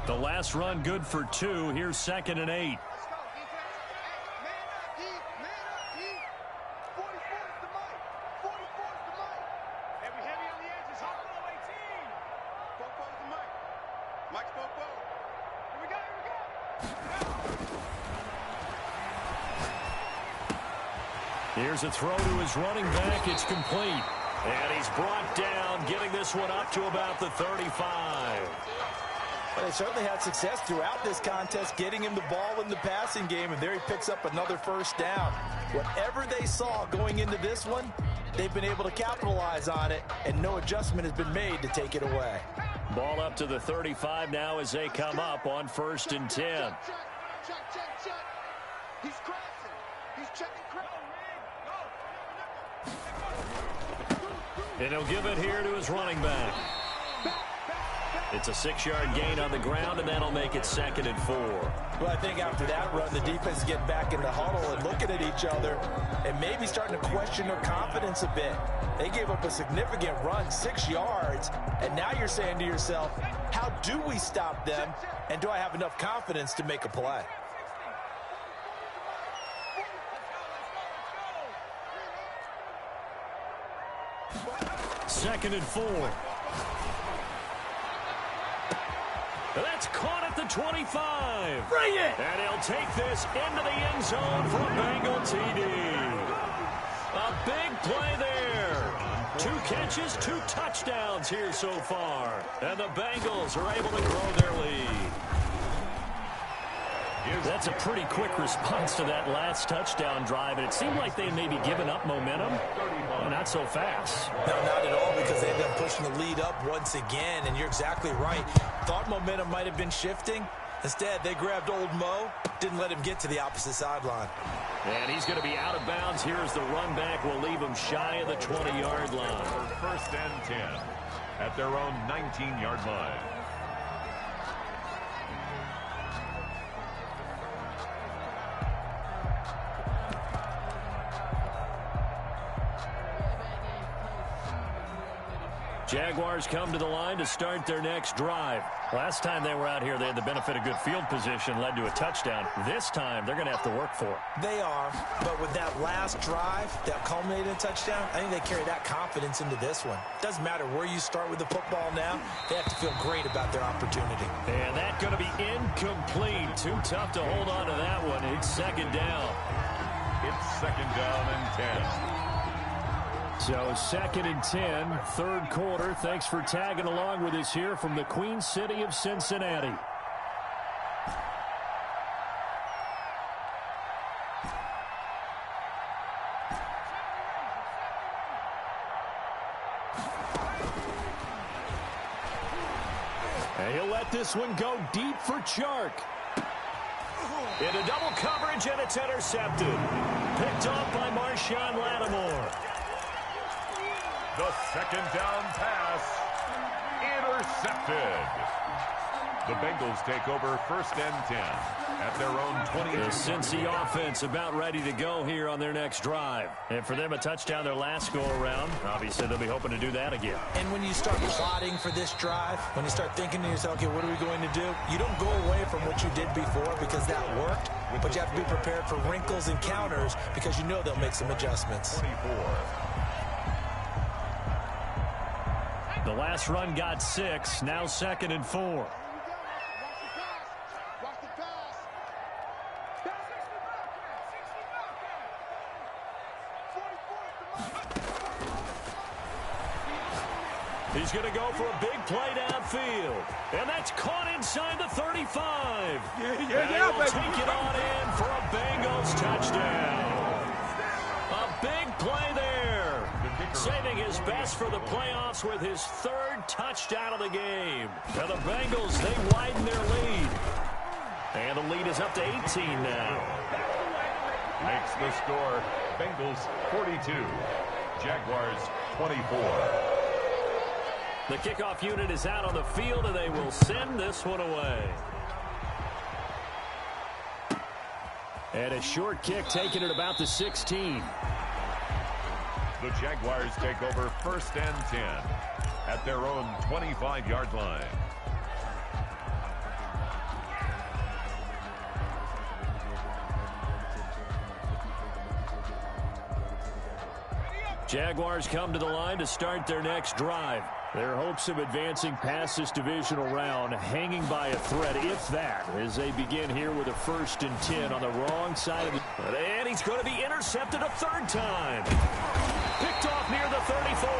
The last run good for 2. Here's 2nd and 8. Here's a throw to his running back. It's complete. And he's brought down, getting this one up to about the 35. But they certainly had success throughout this contest, getting him the ball in the passing game, and there he picks up another first down. Whatever they saw going into this one, they've been able to capitalize on it, and no adjustment has been made to take it away. Ball up to the 35 now as they come up on 1st and 10. Check. He's crossing. He's checking. And he'll give it here to his running back. It's a 6-yard gain on the ground, and that'll make it 2nd and 4. Well, I think after that run, the defense is getting back in the huddle and looking at each other and maybe starting to question their confidence a bit. They gave up a significant run, 6 yards, and now you're saying to yourself, how do we stop them, and do I have enough confidence to make a play? Second and 4. That's caught at the 25. Bring it! And he'll take this into the end zone for a Bengal TD. A big play there. 2 catches, 2 touchdowns here so far. And the Bengals are able to grow their lead. That's a pretty quick response to that last touchdown drive, and it seemed like they may be giving up momentum. Not so fast. No, not at all, because they ended up pushing the lead up once again, and you're exactly right. Thought momentum might have been shifting. Instead, they grabbed old Mo, didn't let him get to the opposite sideline. And he's going to be out of bounds. Here's the run back. Will leave him shy of the 20-yard line. 1st and 10 at their own 19-yard line. Jaguars come to the line to start their next drive. Last time they were out here, they had the benefit of good field position, led to a touchdown. This time, they're going to have to work for it. They are, but with that last drive that culminated in a touchdown, I think they carry that confidence into this one. Doesn't matter where you start with the football now, they have to feel great about their opportunity. And that's going to be incomplete. Too tough to hold on to that one. It's 2nd down. It's 2nd down and 10. So 2nd and 10, 3rd quarter. Thanks for tagging along with us here from the Queen City of Cincinnati. And he'll let this one go deep for Chark. Into double coverage, and it's intercepted. Picked off by Marshawn Lattimore. The 2nd down pass, intercepted. The Bengals take over 1st and 10 at their own 20. The Cincy offense about ready to go here on their next drive. And for them, a touchdown their last go-around. Obviously, they'll be hoping to do that again. And when you start plotting for this drive, when you start thinking to yourself, okay, what are we going to do? You don't go away from what you did before because that worked, but you have to be prepared for wrinkles and counters because you know they'll make some adjustments. 24. The last run got 6. Now 2nd and 4. He's going to go for a big play downfield. And that's caught inside the 35. Yeah, baby. Take it on in for a Bengals touchdown. A big play there. Saving his best for the playoffs with his third touchdown of the game. And the Bengals, they widen their lead. And the lead is up to 18 now. Makes the score Bengals 42, Jaguars 24. The kickoff unit is out on the field, and they will send this one away. And a short kick taken at about the 16. The Jaguars take over 1st and 10 at their own 25-yard line. Jaguars come to the line to start their next drive. Their hopes of advancing past this divisional round hanging by a thread, if that, as they begin here with a 1st and 10 on the wrong side of the... And he's going to be intercepted a third time. Picked off near the 34.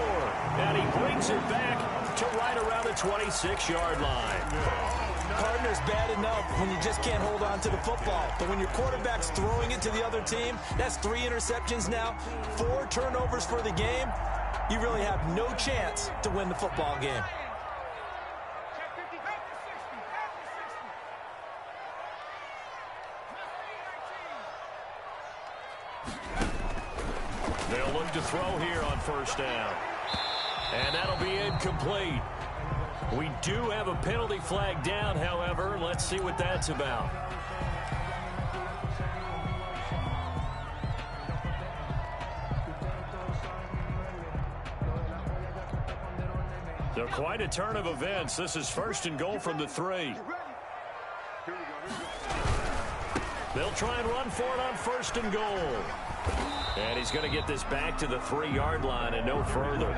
And he brings it back to right around the 26-yard line. Partner's bad enough when you just can't hold on to the football. But when your quarterback's throwing it to the other team, that's 3 interceptions now, 4 turnovers for the game. You really have no chance to win the football game. They'll look to throw here on 1st down. And that'll be incomplete. We do have a penalty flag down, however. Let's see what that's about. So quite a turn of events. This is 1st and goal from the 3. They'll try and run for it on 1st and goal. And he's going to get this back to the 3-yard line and no further.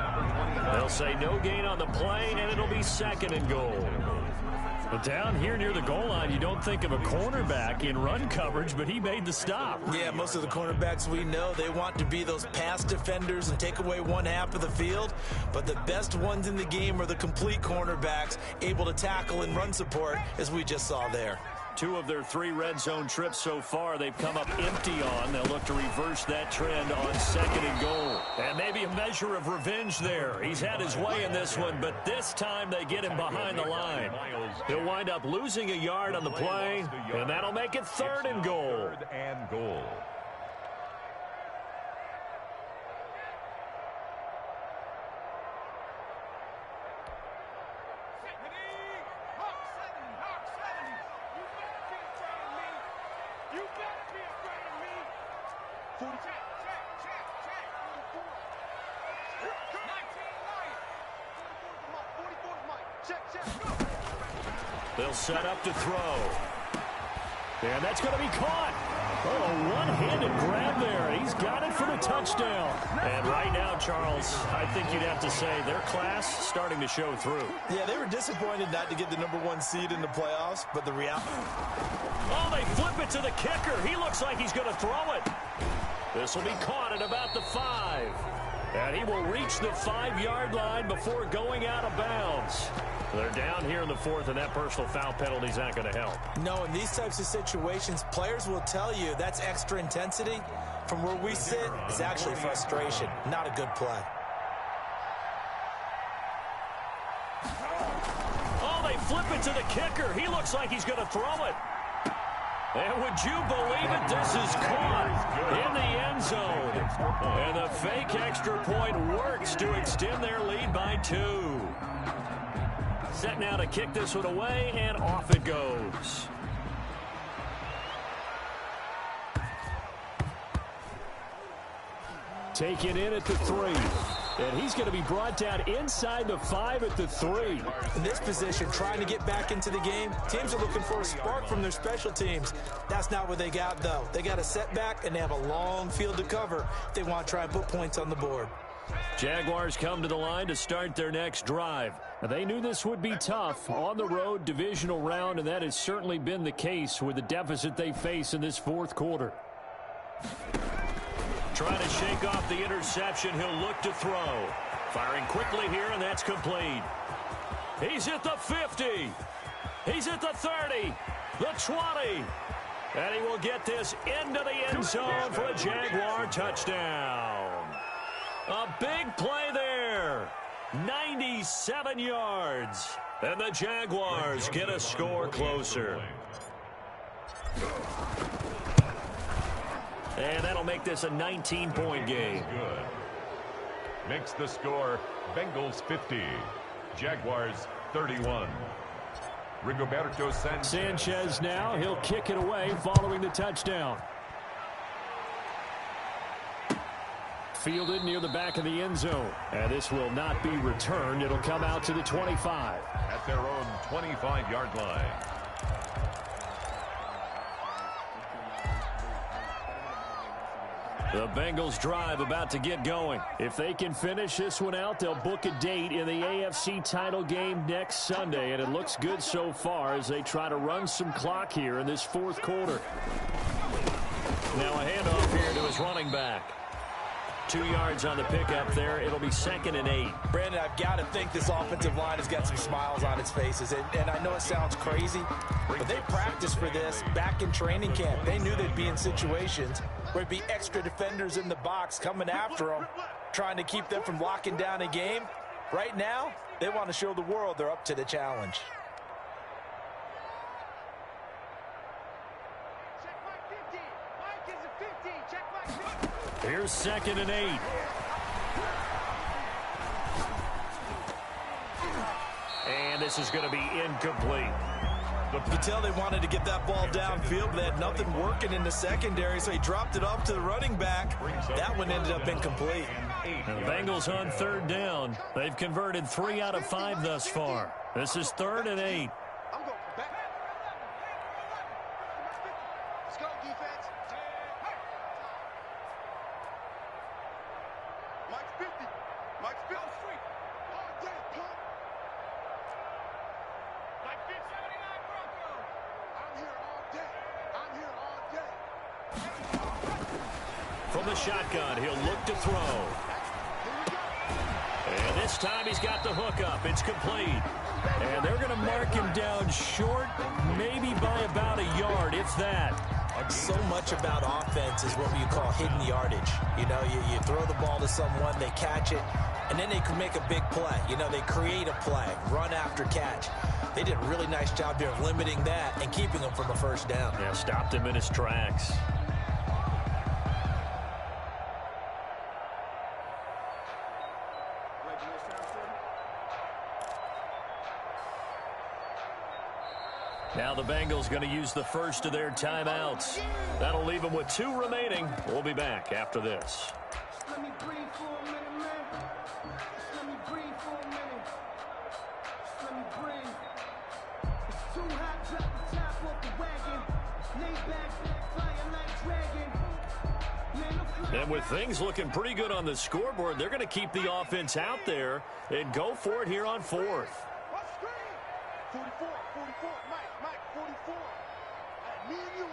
They'll say no gain on the play, and it'll be 2nd and goal. But down here near the goal line, you don't think of a cornerback in run coverage, but he made the stop. Yeah, most of the cornerbacks we know, they want to be those pass defenders and take away one half of the field. But the best ones in the game are the complete cornerbacks, able to tackle and run support, as we just saw there. 2 of their 3 red zone trips so far they've come up empty on. They'll look to reverse that trend on 2nd and goal. And maybe a measure of revenge there. He's had his way in this one, but this time they get him behind the line. He'll wind up losing a yard on the play, and that'll make it 3rd and goal. 3rd and goal. They'll set up to throw. And that's going to be caught. Oh, one-handed grab there. He's got it for the touchdown. And right now, Charles, I think you'd have to say their class starting to show through. Yeah, they were disappointed not to get the #1 seed in the playoffs, but the reality... Oh, they flip it to the kicker. He looks like he's going to throw it. This will be caught at about the 5. And he will reach the 5-yard line before going out of bounds. They're down here in the 4th, and that personal foul penalty is not going to help. No, in these types of situations, players will tell you that's extra intensity. From where we sit, it's actually frustration, not a good play. Oh, they flip it to the kicker. He looks like he's going to throw it. And would you believe it? This is caught in the end zone. And the fake extra point works to extend their lead by 2. Set now to kick this one away, and off it goes. Taken in at the 3. And he's going to be brought down inside the 5 at the 3. In this position, trying to get back into the game, teams are looking for a spark from their special teams. That's not what they got, though. They got a setback, and they have a long field to cover if they want to try and put points on the board. Jaguars come to the line to start their next drive. They knew this would be tough on the road divisional round, and that has certainly been the case with the deficit they face in this 4th quarter. Trying to shake off the interception. He'll look to throw. Firing quickly here, and that's complete. He's at the 50. He's at the 30. The 20. And he will get this into the end zone for a Jaguar touchdown. A big play there. 97 yards. And the Jaguars get a score closer. And that'll make this a 19-point game. Good. Makes the score Bengals 50, Jaguars 31. Rigoberto Sanchez now. He'll kick it away following the touchdown. Fielded near the back of the end zone. And this will not be returned. It'll come out to the 25. At their own 25-yard line. The Bengals drive about to get going. If they can finish this one out, they'll book a date in the AFC title game next Sunday. And it looks good so far as they try to run some clock here in this fourth quarter. Now a handoff here to his running back. 2 yards on the pickup there. It'll be 2nd and 8. Brandon, I've got to think this offensive line has got some smiles on its faces. And I know it sounds crazy, but they practiced for this back in training camp. They knew they'd be in situations where there'd be extra defenders in the box coming after them, trying to keep them from locking down a game. Right now, they want to show the world they're up to the challenge. Here's 2nd and 8. And this is going to be incomplete. You can tell they wanted to get that ball downfield, but they had nothing working in the secondary, so he dropped it off to the running back. That one ended up incomplete. And the Bengals on 3rd down. They've converted 3 out of 5 thus far. This is 3rd and 8. Let's go, defense. Mike 50. Mike 50. All day, pump. Mike 50. 79 Bronco. I'm here all day. I'm here all day. From the shotgun, he'll look to throw. And this time he's got the hook up. It's complete. And they're going to mark him down short, maybe by about a yard, if that. So much about offense is what you call hidden yardage. You know, you throw the ball to someone, they catch it, and then they can make a big play. You know, they create a play, run after catch. They did a really nice job there of limiting that and keeping him from a first down. Yeah, stopped him in his tracks. Now the Bengals going to use the first of their timeouts. That'll leave them with 2 remaining. We'll be back after this. Let me breathe for a minute, man. Let me breathe for a minute. Let me breathe. It's too hot, drop the top off the wagon. Lay back, fire like dragon. And with things looking pretty good on the scoreboard, they're going to keep the offense out there and go for it here on 4th. 44, 44, Mike, 44. Me and you,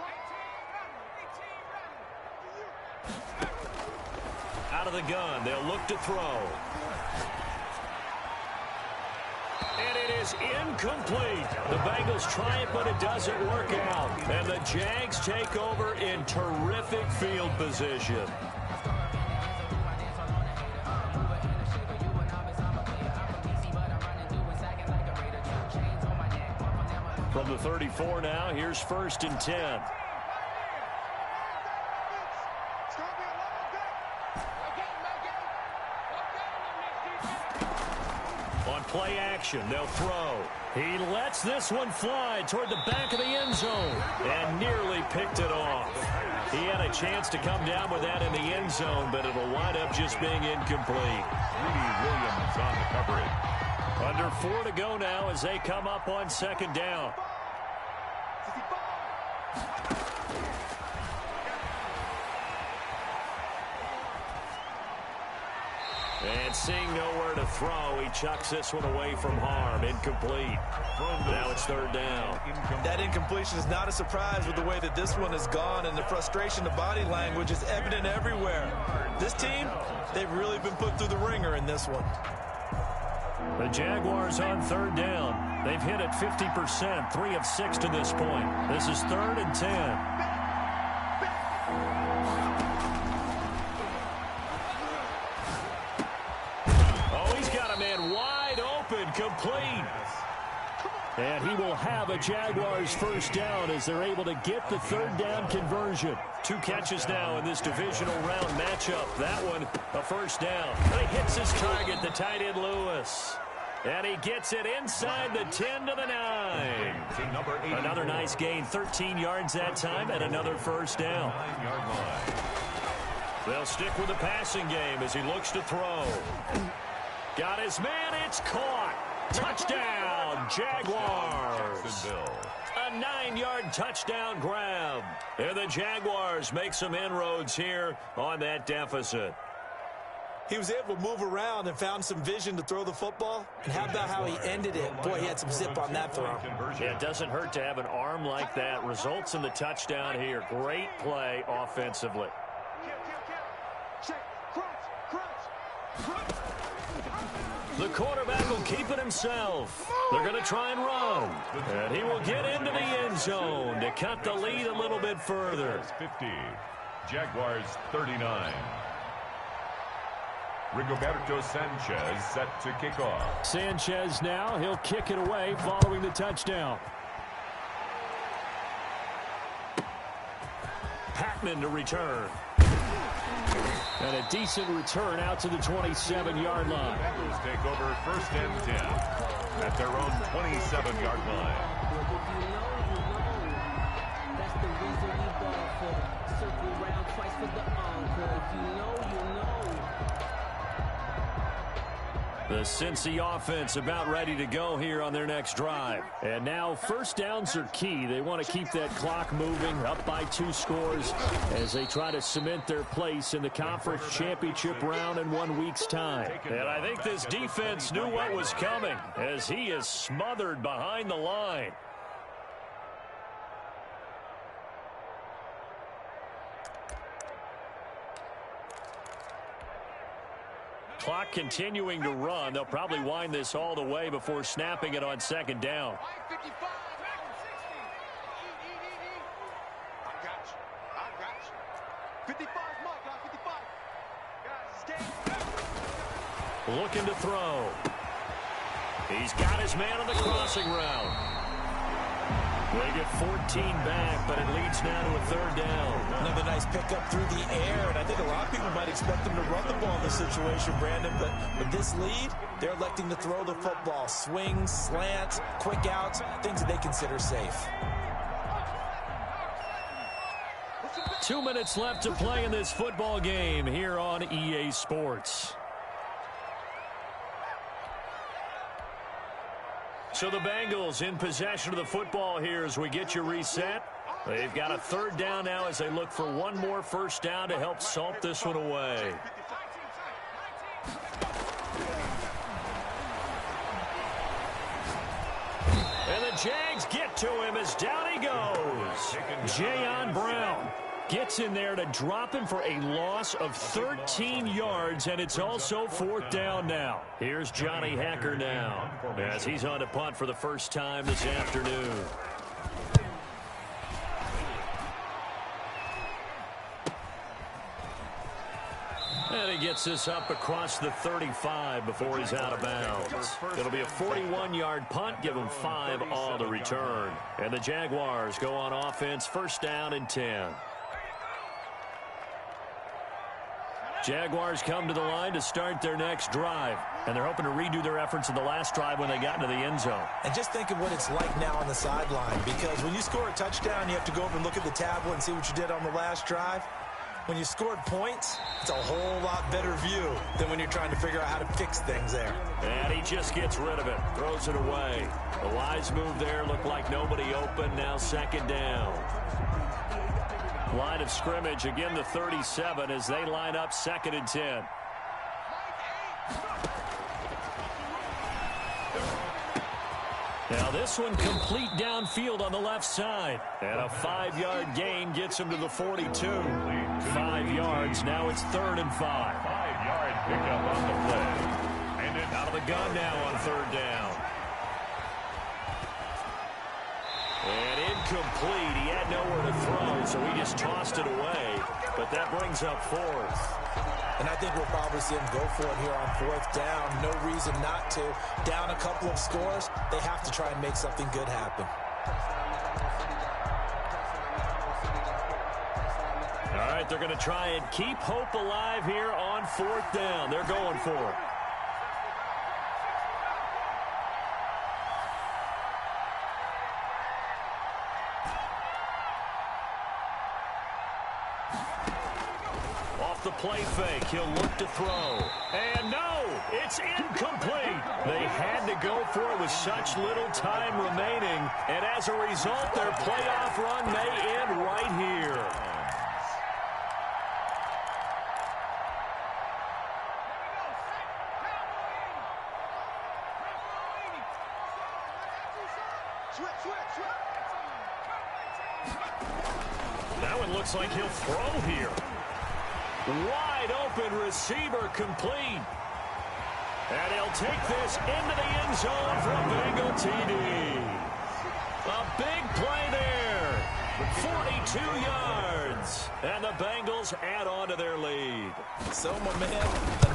Out of the gun, they'll look to throw. And it is incomplete. The Bengals try it, but it doesn't work out. And the Jags take over in terrific field position. From the 34 now, here's 1st and 10. On play action, they'll throw. He lets this one fly toward the back of the end zone and nearly picked it off. He had a chance to come down with that in the end zone, but it'll wind up just being incomplete. Greedy Williams on the coverage. Under 4 to go now as they come up on 2nd down. And seeing nowhere to throw, he chucks this one away from harm. Incomplete. Now it's 3rd down. That incompletion is not a surprise with the way that this one has gone, and the frustration, the body language is evident everywhere. This team, they've really been put through the ringer in this one. The Jaguars on 3rd down. They've hit it 50%, 3 of 6 to this point. This is 3rd and 10. complete. And he will have a Jaguars first down as they're able to get the third down conversion. 2 catches now in this divisional round matchup. That one, a first down. He hits his target, the tight end Lewis. And he gets it inside the 10 to the 9. Another nice gain, 13 yards that time, and another first down. They'll stick with the passing game as he looks to throw. Got his man, it's caught. Touchdown, Jaguars. A 9-yard touchdown grab. And the Jaguars make some inroads here on that deficit. He was able to move around and found some vision to throw the football. And how about how he ended it? Boy, he had some zip on that throw. Yeah, it doesn't hurt to have an arm like that. Results in the touchdown here. Great play offensively. The quarterback will keep it himself. They're going to try and run. And he will get into the end zone to cut the lead a little bit further. 50. Jaguars 39. Rigoberto Sanchez set to kick off. Sanchez now. He'll kick it away following the touchdown. Patman to return. And a decent return out to the 27-yard line. Bengals take over first and 10 at their own 27-yard line. That's the reason we ball for. Circle round twice for the encore. If you know, you know. The Cincy offense about ready to go here on their next drive. And now first downs are key. They want to keep that clock moving, up by 2 scores as they try to cement their place in the conference championship round in 1 week's time. And I think this defense knew what was coming as he is smothered behind the line. Clock continuing to run. They'll probably wind this all the way before snapping it on second down. Looking to throw. He's got his man on the crossing route. They get 14 back, but it leads now to a third down. Another nice pickup through the air, and I think a lot of people might expect them to run the ball in this situation, Brandon, but with this lead, they're electing to throw the football. Swings, slants, quick outs, things that they consider safe. 2 minutes left to play in this football game here on EA Sports. So the Bengals in possession of the football here as we get you reset. They've got a third down now as they look for one more first down to help salt this one away. And the Jags get to him as down he goes. Jayon Brown gets in there to drop him for a loss of 13 yards, and it's also fourth down now. Here's Johnny Hacker now as he's on to punt for the first time this afternoon. And he gets this up across the 35 before he's out of bounds. It'll be a 41-yard punt, give him 5 on the return. And the Jaguars go on offense, first down and 10. Jaguars come to the line to start their next drive, and they're hoping to redo their efforts in the last drive when they got into the end zone. And just think of what it's like now on the sideline, because when you score a touchdown, you have to go over and look at the tablet and see what you did on the last drive. When you scored points, it's a whole lot better view than when you're trying to figure out how to fix things there. And he just gets rid of it, throws it away. The wise move there, looked like nobody open, now second down. Line of scrimmage, again the 37 as they line up second and 10. Now this one complete downfield on the left side. And a 5-yard gain gets him to the 42. 5 yards, now it's third and 5. 5-yard pickup on the play. And out of the gun now on third down. And incomplete. He had nowhere to throw, so he just tossed it away. But that brings up fourth. And I think we'll probably see them go for it here on 4th down. No reason not to. Down a couple of scores, they have to try and make something good happen. All right, they're going to try and keep hope alive here on 4th down. They're going for it. Off the play fake, he'll look to throw. And no, it's incomplete. They had to go for it with such little time remaining. And as a result, their playoff run may end right here. That one looks like he'll throw here. Wide open receiver complete. And he'll take this into the end zone for a Bengal TD. A big play there. 42 yards. And the Bengals add on to their lead. So, my man,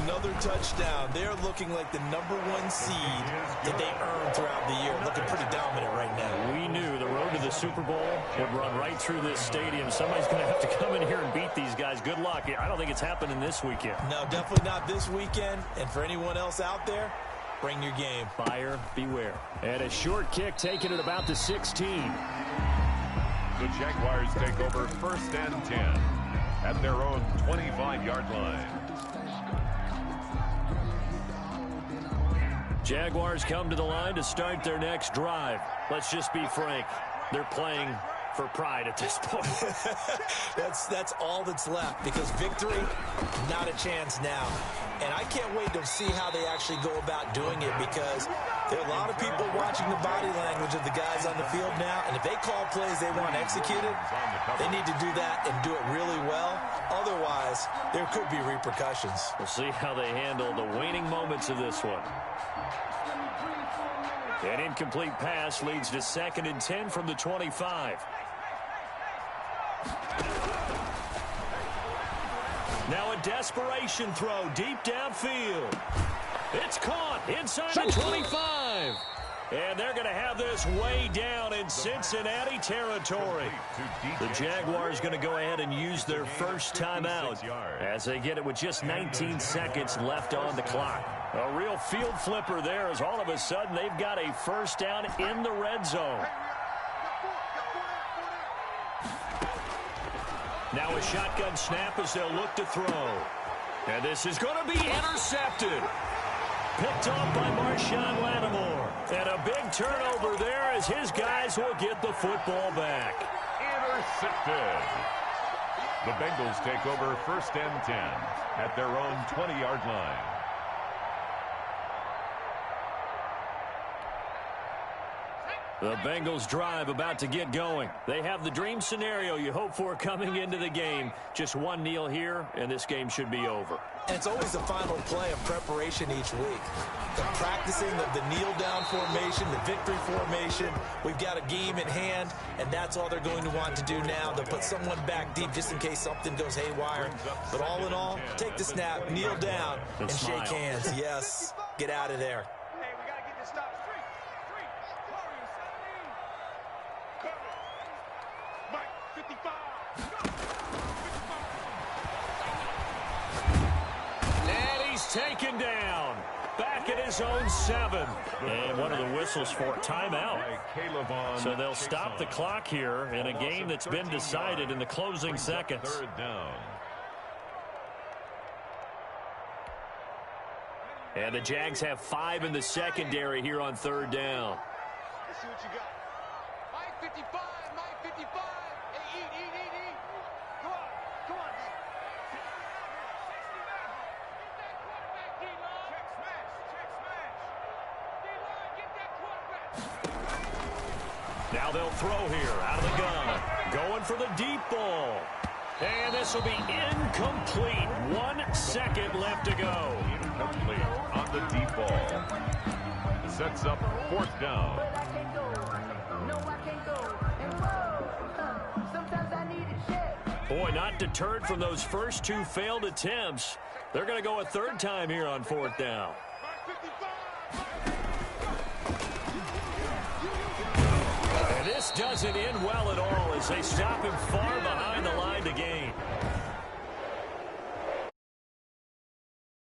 another touchdown. They're looking like the #1 seed that they earned throughout the year. Looking pretty dominant right now. We knew the road to the Super Bowl would run right through this stadium. Somebody's going to have to come in here and beat these guys. Good luck. I don't think it's happening this weekend. No, definitely not this weekend. And for anyone else out there, bring your game. Buyer beware. And a short kick taken at about the 16. The Jaguars take over 1st and 10 at their own 25-yard line. Jaguars come to the line to start their next drive. Let's just be frank. They're playing for pride at this point. That's all that's left, because victory, not a chance now. And I can't wait to see how they actually go about doing it, because there are a lot of people watching the body language of the guys on the field now, and if they call plays they want executed, they need to do that and do it really well. Otherwise, there could be repercussions. We'll see how they handle the waning moments of this one. An incomplete pass leads to 2nd and 10 from the 25. Now a desperation throw deep downfield. It's caught inside the 25. And they're going to have this way down in Cincinnati territory. The Jaguars going to go ahead and use their first timeout as they get it with just 19 seconds left on the clock. A real field flipper there, as all of a sudden they've got a first down in the red zone. Now a shotgun snap as they'll look to throw. And this is going to be intercepted. Picked off by Marshawn Lattimore. And a big turnover there as his guys will get the football back. Intercepted. The Bengals take over 1st and 10 at their own 20-yard line. The Bengals drive about to get going. They have the dream scenario you hope for coming into the game. Just one kneel here, and this game should be over. And it's always the final play of preparation each week. The practicing of the kneel-down formation, the victory formation. We've got a game in hand, and that's all they're going to want to do now. They'll put someone back deep just in case something goes haywire. But all in all, take the snap, kneel down, and shake hands. Yes, get out of there. Hey, we got to get this stop. Mike, 55. And he's taken down. Back at his own 7. And one of the whistles for a timeout. So they'll stop the clock here in a game that's been decided in the closing seconds. 3rd down. And the Jags have 5 in the secondary here on 3rd down. Let's see what you got. Mike 55, Mike 55. Hey, eat. Come on. Now they'll throw here out of the gun. Going for the deep ball. And this will be incomplete. 1 second left to go. Incomplete on the deep ball. Sets up 4th down. Sometimes I need a check. Boy, not deterred from those first 2 failed attempts. They're going to go a third time here on fourth down. And this doesn't end well at all as they stop him far